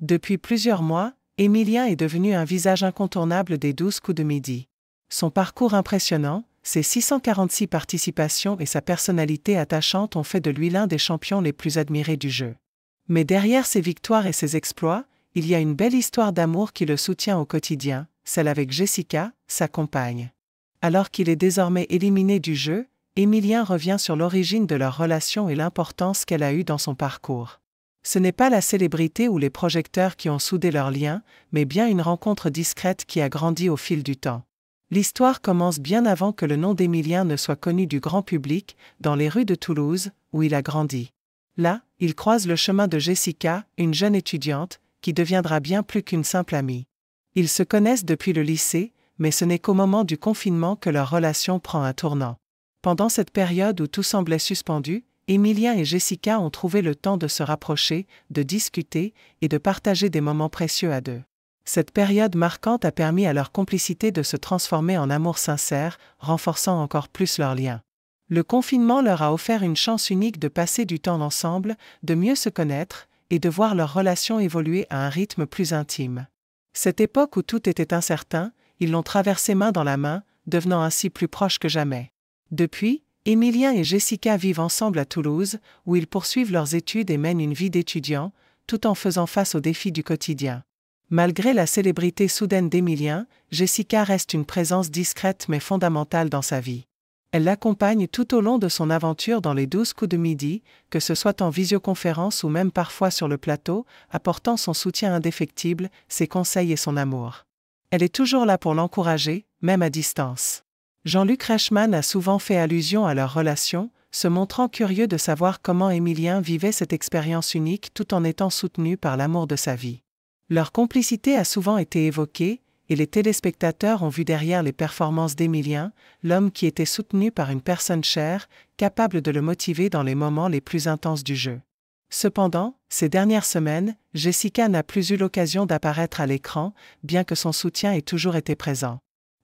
Depuis plusieurs mois, Émilien est devenu un visage incontournable des 12 coups de midi. Son parcours impressionnant, ses 646 participations et sa personnalité attachante ont fait de lui l'un des champions les plus admirés du jeu. Mais derrière ses victoires et ses exploits, il y a une belle histoire d'amour qui le soutient au quotidien, celle avec Jessica, sa compagne. Alors qu'il est désormais éliminé du jeu, Émilien revient sur l'origine de leur relation et l'importance qu'elle a eue dans son parcours. Ce n'est pas la célébrité ou les projecteurs qui ont soudé leur lien, mais bien une rencontre discrète qui a grandi au fil du temps. L'histoire commence bien avant que le nom d'Émilien ne soit connu du grand public, dans les rues de Toulouse, où il a grandi. Là, il croise le chemin de Jessica, une jeune étudiante, qui deviendra bien plus qu'une simple amie. Ils se connaissent depuis le lycée, mais ce n'est qu'au moment du confinement que leur relation prend un tournant. Pendant cette période où tout semblait suspendu, Émilien et Jessica ont trouvé le temps de se rapprocher, de discuter et de partager des moments précieux à deux. Cette période marquante a permis à leur complicité de se transformer en amour sincère, renforçant encore plus leur lien. Le confinement leur a offert une chance unique de passer du temps ensemble, de mieux se connaître et de voir leur relation évoluer à un rythme plus intime. Cette époque où tout était incertain, ils l'ont traversée main dans la main, devenant ainsi plus proches que jamais. Depuis, Émilien et Jessica vivent ensemble à Toulouse, où ils poursuivent leurs études et mènent une vie d'étudiants, tout en faisant face aux défis du quotidien. Malgré la célébrité soudaine d'Émilien, Jessica reste une présence discrète mais fondamentale dans sa vie. Elle l'accompagne tout au long de son aventure dans les 12 coups de midi, que ce soit en visioconférence ou même parfois sur le plateau, apportant son soutien indéfectible, ses conseils et son amour. Elle est toujours là pour l'encourager, même à distance. Jean-Luc Reichmann a souvent fait allusion à leur relation, se montrant curieux de savoir comment Émilien vivait cette expérience unique tout en étant soutenu par l'amour de sa vie. Leur complicité a souvent été évoquée, et les téléspectateurs ont vu derrière les performances d'Émilien, l'homme qui était soutenu par une personne chère, capable de le motiver dans les moments les plus intenses du jeu. Cependant, ces dernières semaines, Jessica n'a plus eu l'occasion d'apparaître à l'écran, bien que son soutien ait toujours été présent.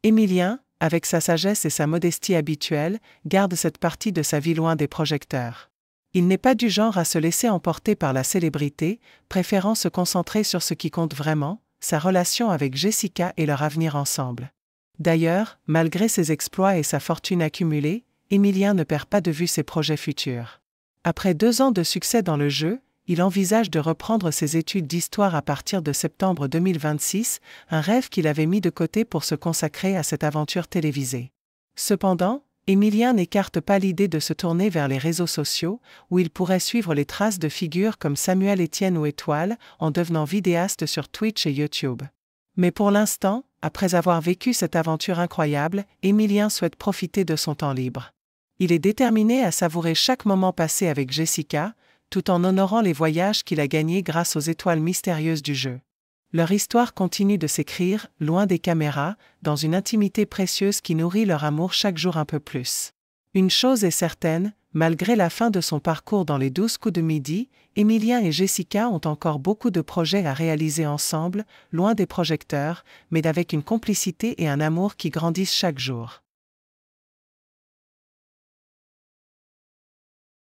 Émilien, avec sa sagesse et sa modestie habituelle, garde cette partie de sa vie loin des projecteurs. Il n'est pas du genre à se laisser emporter par la célébrité, préférant se concentrer sur ce qui compte vraiment, sa relation avec Jessica et leur avenir ensemble. D'ailleurs, malgré ses exploits et sa fortune accumulée, Émilien ne perd pas de vue ses projets futurs. Après 2 ans de succès dans le jeu, il envisage de reprendre ses études d'histoire à partir de septembre 2026, un rêve qu'il avait mis de côté pour se consacrer à cette aventure télévisée. Cependant, Émilien n'écarte pas l'idée de se tourner vers les réseaux sociaux, où il pourrait suivre les traces de figures comme Samuel Etienne ou Étoile, en devenant vidéaste sur Twitch et YouTube. Mais pour l'instant, après avoir vécu cette aventure incroyable, Émilien souhaite profiter de son temps libre. Il est déterminé à savourer chaque moment passé avec Jessica, tout en honorant les voyages qu'il a gagnés grâce aux étoiles mystérieuses du jeu. Leur histoire continue de s'écrire, loin des caméras, dans une intimité précieuse qui nourrit leur amour chaque jour un peu plus. Une chose est certaine, malgré la fin de son parcours dans les 12 coups de midi, Émilien et Jessica ont encore beaucoup de projets à réaliser ensemble, loin des projecteurs, mais avec une complicité et un amour qui grandissent chaque jour.